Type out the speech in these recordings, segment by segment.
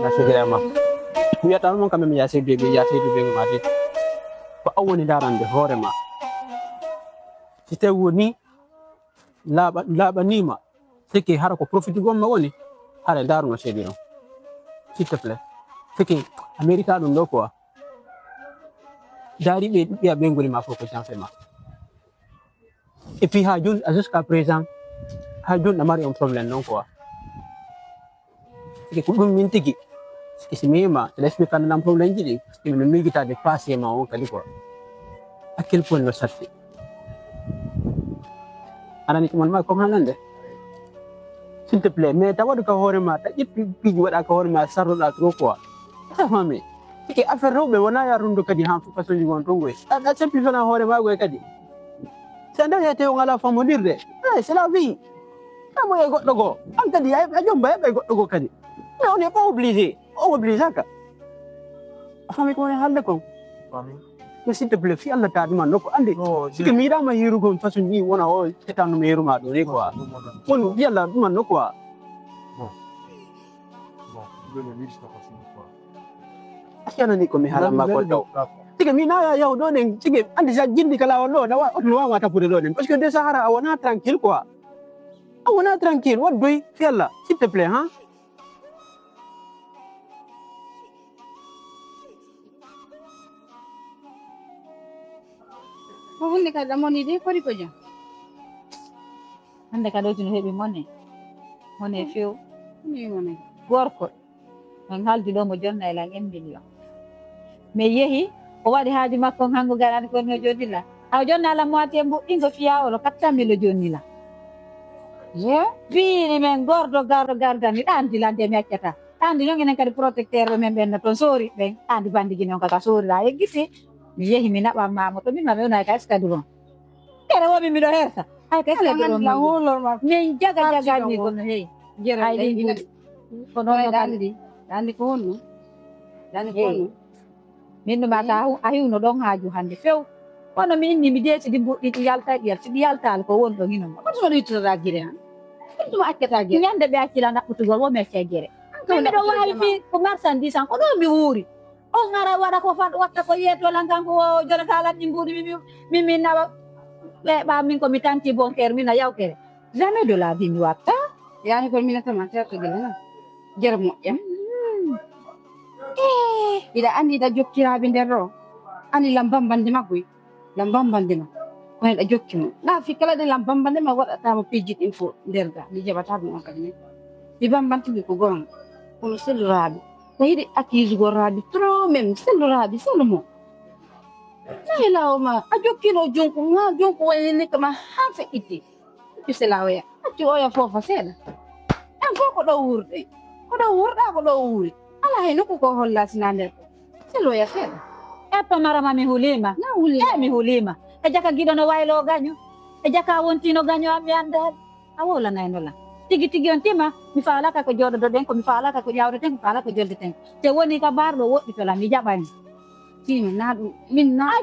Masukirama. We are talking about Yasi Bibi Madi. But I want it out on the Horema. She said, would me Labanima. Siki Harako profit to go Mawani. Had a Darma Shadino. Chitafle. Siki America no Loqua. Daddy be a bengali ma focus on Fema. If he had done as a present, had done a Marion problem no qua. He couldn't mean tiki. It's me, let's make an problem. Even the military pass him on Calico. I kill Paul no such. And I need one more command. Since play, mate, I want to call him at if you what I call him a saddle at Roqua. Mammy. After Robin, when I run to the half person you want to waste. That's a person I hold him away. Send a letter on from Modire. I said, I'll be. How I got to go? Uncle, I don't buy I got to go. No, they're probably Blizaka. Family had the go. You sit to play field at man, no, and you can meet my hero going to me one hour, sit on the Meruma, Riqua. One yellow man, no qua. I can't make me have a macro. Take me now, you're doing, take it, and it's a Jindical Lord. I want what I put it on him. Because the Sahara, I will not tranquil. I will not tranquil. What do you feel? Sit to play, huh? Hindi ka money di ko dyan. Hindi ka daw heavy money. Money few. Hindi money. Work. Ang hal di daw mo dyan na ilang billion. May yehi, o wadi haji makong hango garan ko nga dyan nila. Aw dyan na alam mo ati ang buing ko fiya o katta milo dyan nila. Yeah? Bini men gordo garda ni andi lande mi akata. Andi yung ginang kadi protector men ben na tonsori ben andi bandi ginang kakasori la gisi. Miye himina pa mamo to mi mame una ka ska dugo. Kere wo mi do hersa. Ay ka ska dugo la holo ma. Men jaga ni ko hey. Jera ay di kono dandi ko no. Dandi ko no. Min no mata ayu no dong haju hande few. Kono mi ni mi de ci di yalta ko won do ngino. Ko so ni tra gire. Ko akata gire. Nyande be akila na kutu go me fe gire. Ko mi do wahi fi ko marsandisan ko do mi wuri. Oh ngara wada ko fan wakta ko yeto langkang ko jara kala nimbudi mimi na ba min ko mitanti bon termina yaw kere jamais de la vie mi wakta yani ko mina tama ta to gele jara mo yam ida andi da jokkira bi ndero ani lambam bande magui lambam bande ma ko da jokkimo na fi kala de lambam bande ma wada ta mo pijit info nderga mi jabata mo kadni di bambanti bi ko gon ko selurabi Nahiri akiz goradi tro mem selurabi solomo. Nahila ma ajokino jonko nga jonko ni kama hafe iti. Yuselawe ya. Ati oya fofa sela. An ko do wurde. Ko do wuri. Ala heno ko holla sinande. Selo ya sela. Epa marama mi hulima. Na hulima. Mi hulima. Ejaka gido no wailo ganyo. Ejaka wontino ganyo amianda. Awola na enola. Tigi ontima mi fala ka ko jodo do den ko mi fala ka ko yawdo den ko fala ko jolde den te woni ka barlo wodi to la mi jabani ti min na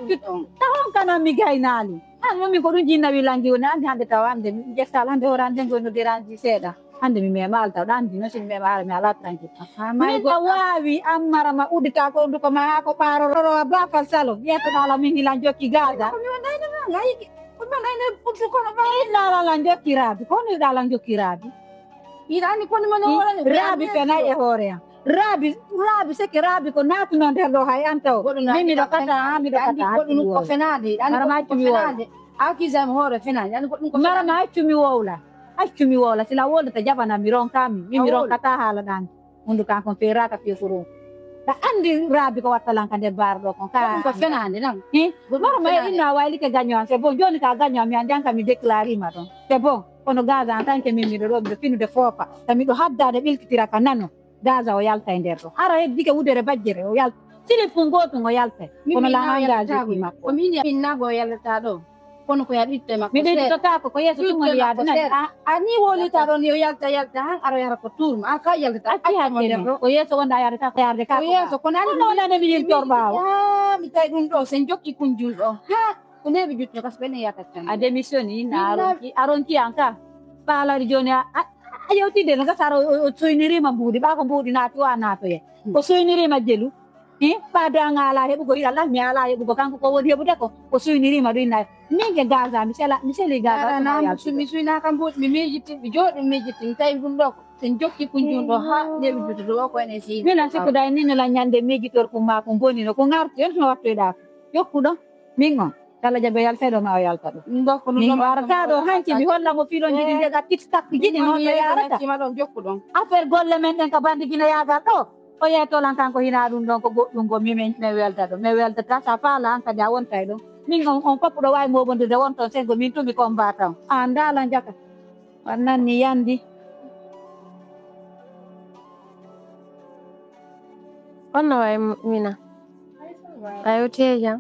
tawon kana mi gaynali an mi ko dun jinna wilangi wona andi hande tawande mi jessala hande orande ngono diranji seda hande mi mema alta dandi no sin mema mi ala tanki mi ko wawi amara ma udita ko ndu ko ma ko paro ro ba fal salo yeto dala mi hilan jokki gaza mi wonay na ngai Manay pugso ko na ba? Ilalang kirabi. Kono ilalang kirabi? Irani kono man wala rabi pena e hore. Rabi se kirabi ko natu non der do hay anto. Mi do kata kono ko fenadi. Ani ko fenadi. Aki zam hore fenadi. Ani ko mara ma chumi wola. Chumi wola sila wola ta jaba na miron kami. Mi miron kata haladan. Mundu ka kon pera ka piusuru. Da andi rabi ko watalang kan der bardo ko ka ko fenande nang mara ma ina wali ke ganyo se bon joni ka ganyo mi andan ka mi declare ma don se bon kono gaza antan ke mi do de finu de fopa tami do hadda de bil kitira kanano gaza o yalta inderdo ara e dike udere bajjere o yalta sile fungoto ngo yalta kono la hanga ji ma ko mi ni na go yalta do kono ko yaditte ma ko mi de to ta ko yeso tumo ya na ani woli ta do ni yalta han aro yara ko tur ma ka yalta aki ha ko yeso wonda yara ta yarde ka ko yeso kono ani no na mi yel torba ya mi tay dun do sen jokki kunjul do ha ko ne bi jutno kas bene yata tan a demisioni na aronki anka pala di joni Ayaw ti de naga saro o soiniri mabudi ba ko budi na to anato ye. O soiniri majelu. Pada ngala he bugo ila mi ala he bugo kan ko wodi he budako. O soiniri madu na. Minge gaza miseli gaza na mi na kan bud mi jiti mi jodi mi jiti tay gundo sen jokki kunjundo ha ne bi do ko ene si. Mina se ko dai ni la nyande mi jitor ko ma ko boni no ko ngarti en so watto da. Yokku do mingo. Kala jabe yal fedo ma yal tado ndok no do arkado hanki mi holla mo filo jidi daga tiktak jidi no ya ci ma don jokku don affaire golle men den ka bandi gina ya ga to o ya to lan kan ko hina dum don ko goddum go mi men me welta do me welta ta sa pala an ka ja won tay do min on papu do way mo bonde de won ton sen go min to mi combattant anda lan jaka wannan ni yandi Ono way mina ayo teja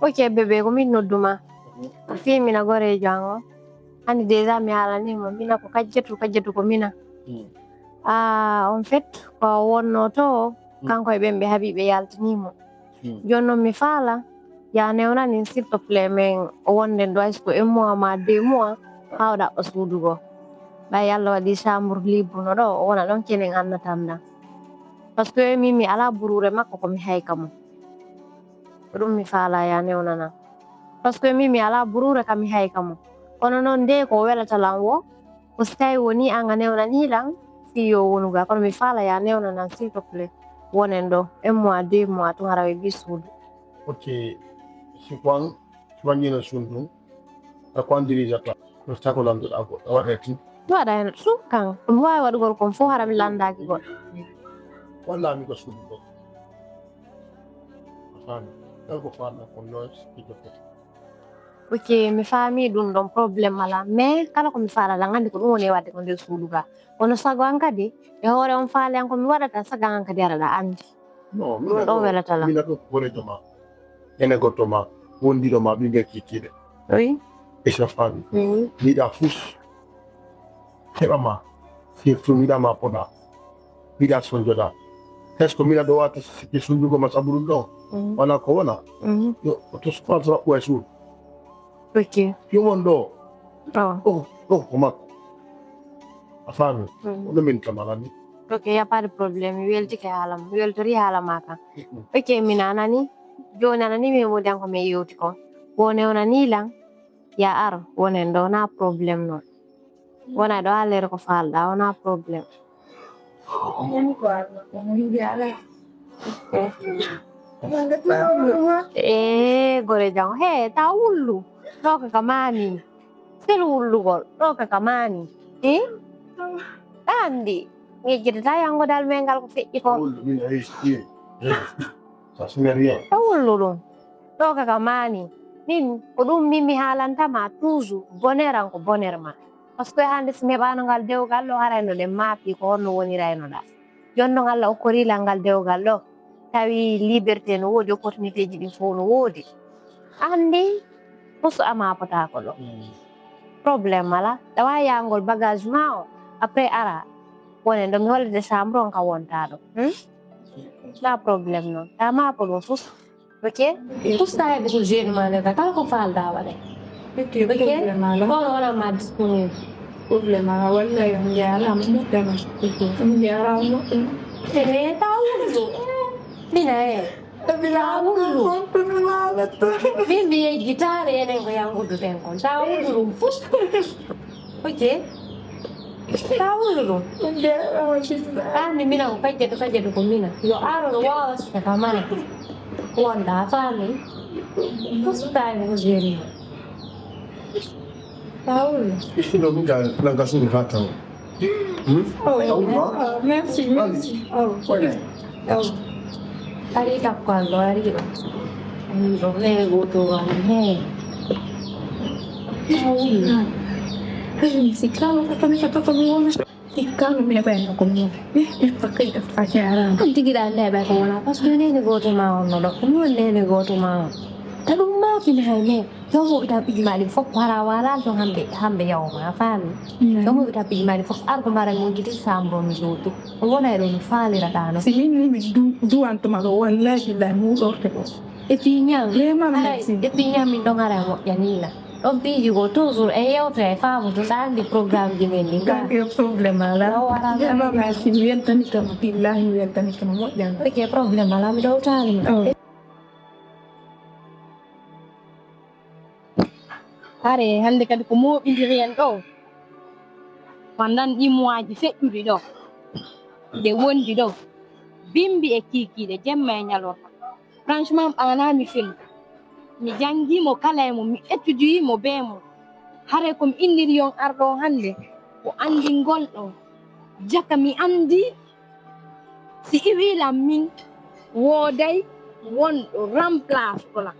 Ok bebe ko min nodduma fi mina gore jango hani deja mi ala ni mo mina ko kajjetu ko mina en fait ko wonno to kanko e bembe habibe yaltinimo jonno mi fala ya newna ni s'il te plaît men o wonde do ko e mois ma 2 mois hawda o sudugo ba yalla wadi chambre libre no do wona don kenen annatamda parce que mimi ala burure makko ko mi haykamo ɗum mi faala ya newnana parce que mimi ala burure kam mi hay kamo kono noon nde ko welata lan wo ko so tawi woni an a newnani lan si yo wonuga kono mi faala ya newnana s'il te plaît wonen ɗo 1 mois 2 mois tun hara ɓe bi suudu ok sikwangina sundu akwan dirijata no tako landuɗa goɗɗo waɗete mi waɗa hen ɗum kan ɗum wawi waɗugol kon fof hara mi landaki goɗɗo wallami ko suudu ɗo afami ko faala ko noon sikijoto ok mi faami ɗum ɗon probléme ala mais kala komi faala lan andi ko ɗum woni wadde ko nder suudu ga kono sago an kadi e hoore on faali an komi waɗata sago an kadi araɗa andi non ɗum ɗon welata lan mina ɗo bonetoma ene gottoma wondiɗoma ɓingel kikkiɗe oui e sa faami miɗa fus heɓama surtout miɗama poɗa miɗa sonjoɗa est ce que miɗa ɗo wata sikki sundugoma sabuɗum ɗon wona ko wona yo to sponsor ɓoye suudu ok yomon ɗo awa ɗo ko makko a faami oɗo min tamalani ok y a pas de probléme mi weltike haalam mi weltori haalama kan ok min anani joni anani min wodi an ko min yewti ko wone onani lan ya ar wonen ɗo wona probléme noon wona ɗo haalere ko falɗa wona probléme gore jango he ta wullu ɗo kaka mani sel wullugol ɗo kaka mani andi ngejjitata yangodal men ngal ko feƴƴi ko ta wullu ɗum ɗo kaka mani min ko ɗum min mi haalantama toujours bonheur an ko bonheur ma par ce que hande so heɓano ngal dewgal ɗo harayno ɗen maafi ko honno woniraynoɗa jonnon Allah okkorilal ngal dewgal ɗo tawi liberté no woodi opportunité ji ɗi fof no woodi andi puso ama potako ɗo probléme ala ɗa wawi yangol bagage ma o après ara wonen ɗo mi hollede chambre on ka wonta ɗo na probléme noon ta mapo ɗum fus ok fusta hedde ko jeune ma nde kala ko falda waɗe kono wonanma disponible problema wallahi on jarama moƴƴama on jarama moƴƴama ene ta wullu mina ta wullu min mi yejjitare enen ko yangudu ɓen kon ta wullu ɗum fus ok ta wullu ɗum andi mina ko kajjeto ko mina yo aro no wawa sika ka mani wonda faami fustani ko jeeri Paul. Ino minga nanga suudu ha taw Merci. Ari takkallo ari ɗo ɗo he gotogal he Siccano mi avevano comunque il pacchetto faceva non ti grande beh come la posso nene goto ma no do come nene goto ma ta ɗum maafini hay men jomoɓita pijimali fof para wala to hamɓe yawma a faami jomoɓita pijimali fof arko mbara min jiti chambre mi jootu o wona ɗo mi faaliratano si min mi duwantuma ɗo wallahi la muɗorte ɗo et puis ñam vraiment et puis ñam min ɗon ara moƴƴanila ɗon piiji go toujours e yewtere e faamude so anndi programme ji men ni Gaki probléme ala. wala Jama si mi weltani tan billahi mi weltani tan moƴƴan. ke probléme ala mi ɗowtaali Oh. Hare hande kadi ko moɓidiri en ɗo pendant ɗi mois ji feƴƴuɗi ɗo nde wondi ɗo bimbi e kikiɗe jemma e ñalorma franchement ɓanami film mi janngimo kala e mo mi étudiimo be mo hare komi indiri yon arɗo hande ko andingol ɗo jaka mi andi si iwilam min wooday wonɗo remplace ɗola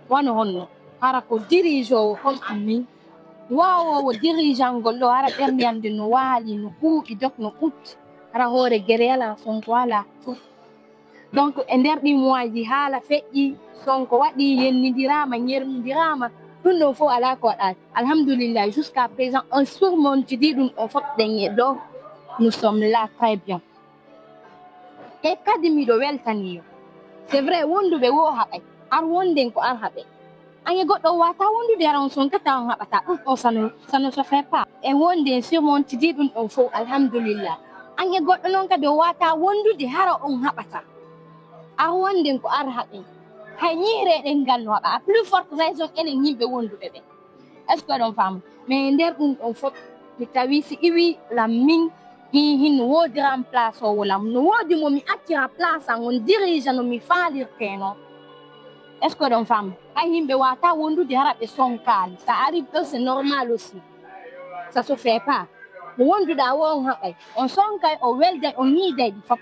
wano honno hara ko dirige o comme amin wawowo dirigeant ngol ɗo hara ɓerdiyande no waali no huuɓi dok no utti hara hoore gere ala sonko ala fof donc e nder ɗi mois ji haala feƴƴi sonko waɗi yennidirama ñermidirama ɗum ɗon fof ala ko waɗaki alhamdulillah jusqu'à présent on surmontidi ɗum on fof ɗeŋe ɗo nous sommes là très bien e kadi miɗo weltaniyo c'est vrai wonduɓe wo haɓay ar wonden ko ar haɓe ane goɗɗo wata wondude hara on sonkata on haɓata ɗum on ça ne se fait pas e wonde surmontidi ɗum ɗon fof alhamdulillah ane goɗɗo noon kadi o wata wondude hara on haɓata ar wonden ko ar haɓe hay ñiireɗen ngal no haɓa a plus forte raison enen yimɓe wonduɓe ɓe est ce que ɗon faama mais nder ɗum ɗon fof mi tawi si iwi lam min hin no woodi remplace owo lam no woodi momi accira place an on dirige no mi faalirte noon est ce que ɗon faama hay yimɓe wata wondude hara ɓe sonkali ça arrive ɗo c'est normal aussi ça se fait pas mo wonduɗa wo on haɓay on sonkay o welday o ñiiday ɗi fof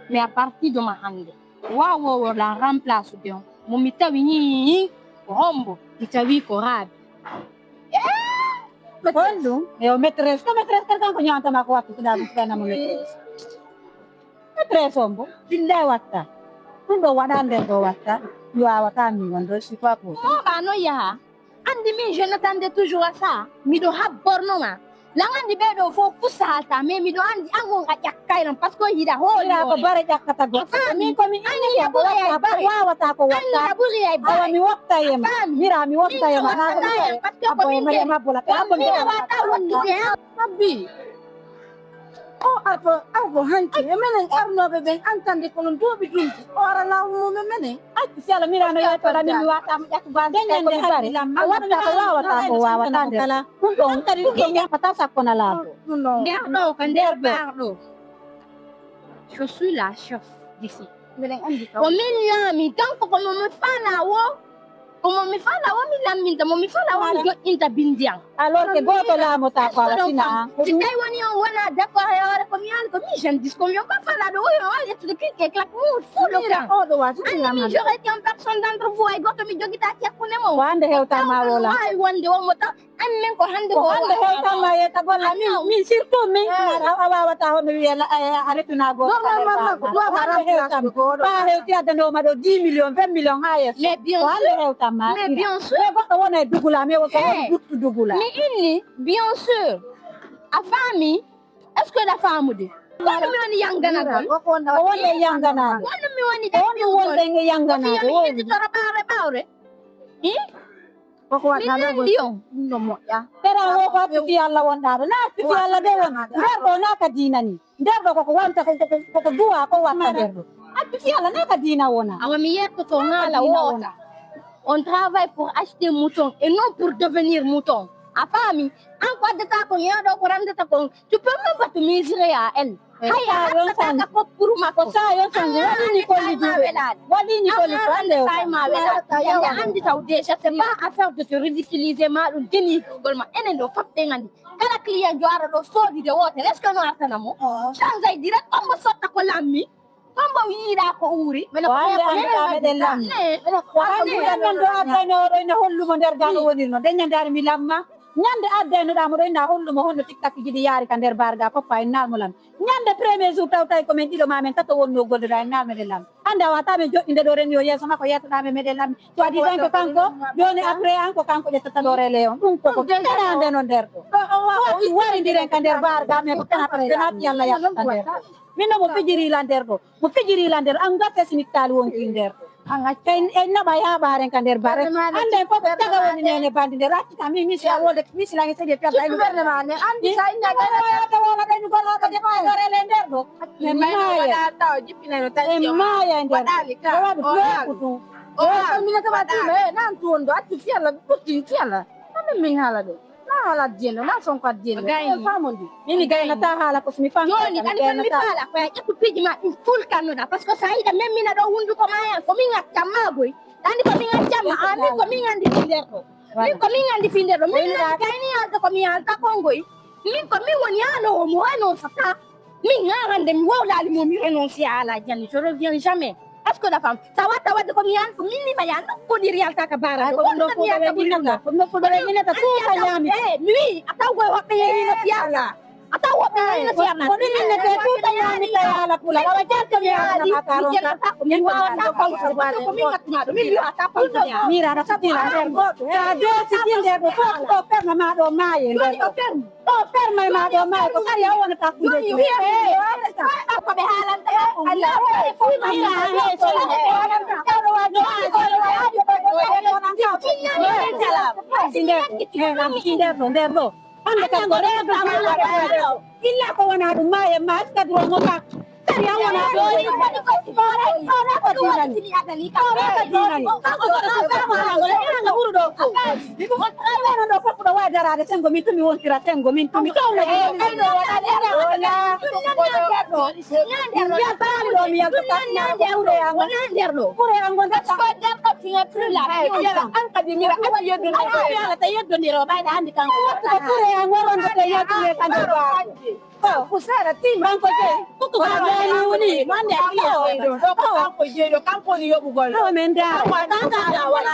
mais à partir de ma hande wawowo la remplace de on momi tawi ñii ko hombo mi tawi ko raabi on ɗum yo maîtresse to maîtresse kadi kanko ñawantama ko wattuɗa ɗum fenamo maîtresse on bo billahi watta ɗum ɗo waɗa nder ɗo watta mi wawata min wonɗo si pas pour moɓa no yaha andi min je n'attendais toujours à ça miɗo habbornoma langandi ɓeɗo fof pusalta mais miɗo andi an on a ƴakkayran par ce que yiɗa ira ko bare ƴakkata goɗɗo min komi wawata ko watta awa mi woftayema mira mi woftayema abboyema bolata abbi o arbo hanki e menen arnoɓe ɓen antande kono duuɓi ɗumti o ara lawmume menen acci si Allah mirano yettoɗa min mi watama ƴakkubadeñande bare a waɗata ko wawata ko wawata nder ɗum ɗon kadi ɗum ɗon yahata sakkona laaɓo nder ɗo ko nder ɓarɗo je suis la chef d'ici ko min laami tant que komomi fala wo komomi fala wo mi lamminta momi fala wo mi joƴƴinta bindiyan alors que goto laamota ko a waɗina an si tawi woni on wona d' accord e hoore komi yaani ko mi jeune dis komi yo ko fala ɗo oyo o yettude pique claque muut fou le camp oɗo wasi anni min j'aurais été en personne d' entre vous ay goto mi jogita cekkune mo wande hewtanma wola wawi wonde wonmo taw anni min ko hande ko hande hewtanma yetta golla min surtout min a wawata hono wiye a retuna goto ba hewti addanoma ɗo 10 millions 20 millions ha yesso mais bien ko hande hewtanma mais bien sûr goɗɗo wona e dugula mais woko duttu dugula mais inni bien sûr a faami est ce que ɗa faamude wonno mi woni yanganagol o woni e yanganade wonno mi woni woni wonde e yanganade mi yettitoro ɓawre ɓawre koko min nandi on ɗum ɗo moƴƴa tera wo ko happifi Allah wonɗa ɗo na happifi Allah de won nder ɗo na ka diina ni nder ɗo koko wonta koko duwa ko watta nder ɗo happifi Allah na ka diina wona awa mi yettoto haala woota on travaille pour acheter mouton et non pour devenir mouton a faami an ko addata kon yaɗo ko rendata kon tu peux même pas te mesurer à elle haya hattata ko pour ma ko sa yon sanji waɗini kolli duɓe waɗini kolli ma welade yande andi taw déjà c'est pas affaire de se ridiculiser ma ɗum denigol ma enen ɗo fop ɗen andi kala client jo ara ɗo soodide wotere est ce que no artanamo change ay direct ommo sotta ko lammi ommo yiiɗa ko uuri meɗen lammi ɗen ɗo addayno oɗo ene hollumo nder ga ɗo wonirno deñandare mi lamma ñande addaynoɗamo ɗo inna hollumo honno tiktak jiɗi yaari ka nder barga foppa en nalmo lam ñande premier jour taw tawi komin ɗiɗo mamen tato wonno golloɗa en nalmeɗen lam hande a wata men joɗɗinde ɗo ren yo yeeso makko yettoɗame meɗen lammi so adi tan ko kanko joni après an ko kanko ƴettata ɗo rele on ɗum koko tenande no nder ɗo waridiren ka nder barga mais ko tenati Allah yatta nder minno mo fijirila nder ɗo mo fijirila nder an gatta sinittali wonki nder ɗo na baya baren kan der bare ande ko taga woni nene bandi der ratti kam mi si awolde mi si langi sedi piyata ay gouvernement andi sa inna ta wala dañu ko ko de ko gore le nder do me maya taw jipina no tan yo maya nder wadu ko o mi na tabati me nan tuondo atti fiala putti fiala ande mi hala do hala jeno na son ko jeno famondi mimi gayna ta hala ko mi fam joni andi tan mi fala ko ya tu piji ma full kanoda parce que saida même mina do hundu ko maya ko mi ngatta magoy andi ko mi ngatta ma ami ko mi ngandi filerdo mi ko mi ngandi filerdo mi na kayni alta ko mi alta kongoy mi ko mi woni ano mo ano fata mi ngande mi wawla li mo mi renoncer à la jani je reviens jamais. Est-ce que la femme, ça va comme il y a un minimum, il y a un peu de réel à Kabara. Comme nous faisons des minutes, comme nous faisons des minutes, tout à lui, attends, on va payer une piala. Attends, on va payer une piala. On est tout à la poule. On va dire que il y a un macaron. Il y a un taco, il y a un taco, il y a un taco. Mira, la satira, il y a deux citines de faut faire maman au maïs. Oh, faire maman au maïs. Comme ça, il y a un taco. Apa behalan teh? Allah, Oh, kusara timba ngoje. Kuku ni mande hiyo. Kampo jedo kampo hiyo bugol. Amenda.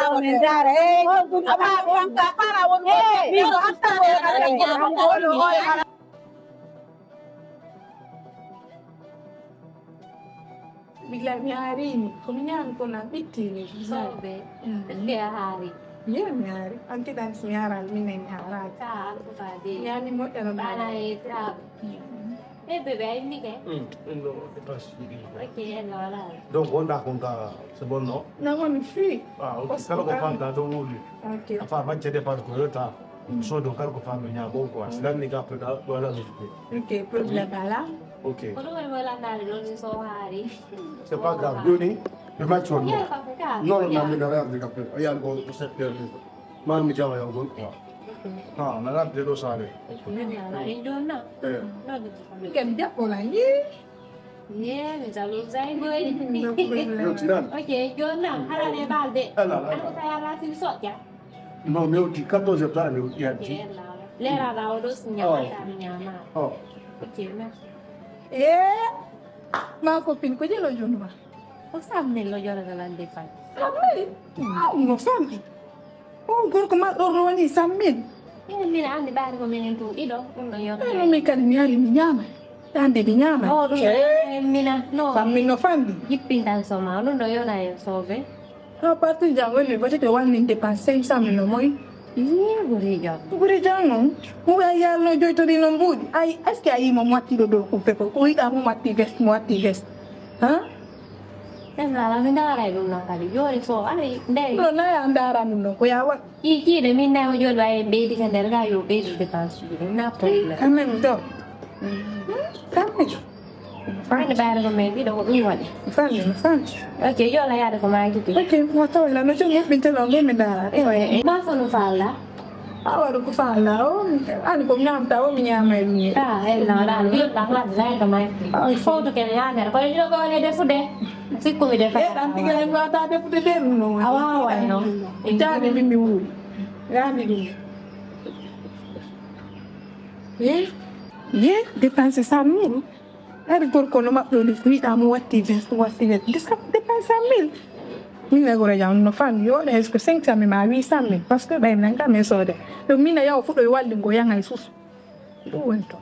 Amenda re. Apa para wonu. Mi hasta re. Bigla mi hari ini, kuminyan ko na biti ni Sabe, dia hari. Iya mi hari, anti dan siaran mi neng hari. Ka aku tadi. Yani mo ano ba? Bana itra. Bebe ini ke? No, c'est pas suivi. Oke, lola. Donc on a compta, c'est bon non? Na wani free. Ah, ok. Kalo ko fanta to wuli. Okay. Afa ba chede pas ko yota. So do kalo ko fanta nya bo ko. Sidan ni ka peda wala ni. Okay, problem bala. Ok. Kalau wala dari lo di so hari. C'est pas grave. Yoni, le match on. Ya, Pak. Non, non, non, non, non, non, ya go set der. Man mi jawa ya go. Ha, na rab de do sare. Na Indona. Eh. No di. Kan dia pola ni. Ye, bisa lu zai boy. Yo tiran. Oke, Jona, hala ne balde. Ala, ala. Aku saya rasin sot ya. No, meu di 14 plano ya di. Lera la odus nyama nyama. Oh. Oke, mas. Ma ko pin ko jelo jono ba. O samne lo jora dalan depan. No sammi. Oh, gor ko ma ro ni sammin. Ini mina andi bari ko minen tu ido undo yo. No mi kan mi ari mi nyama. Tande mi nyama. Oh, mina no. Sammin no fandi. Yipin tan soma undo yo na yo sove. No parti jango ni ba te wan ni dépenser sammin no moy. Ini guri yo. Gure jango. Mo ya no joy to di no bud. Ai aske ai mo mati do ko pepo. Ko ida mo mati vest. Ha? Dan la minda ra lu na kali yo ri so ai dei. No na ya andara no ko ya wa. Iki de minna yo lo ai be di kan derga yo be di depansi na problem. Kamen do. Kamen. Fine bari ko me bido ko wali. Fandi. Oke, yo la ya de ko ma gitu. Okay, mo to la no jono binte lo me da. Ma sono falla. Awaro ko fala o. Ani ko nyam ta o mi nyama ni. Ah, la la io parla lei come foto che le ha nella poi io go ne fude siccome deve fare Anti che le guarda de pude de no. awa no Ja ni mi wu. Ya ni ni. Ye, dépenser 100 000. Er gor ko no ma do ni fi amu watti vest. Dépenser 100 000. Mina agora já no fan yo ne esco 500 000 ma 800 000 parce que ben nanga me so de. Do mina ya ofudo yo walli ngo yanga isusu. Do wento.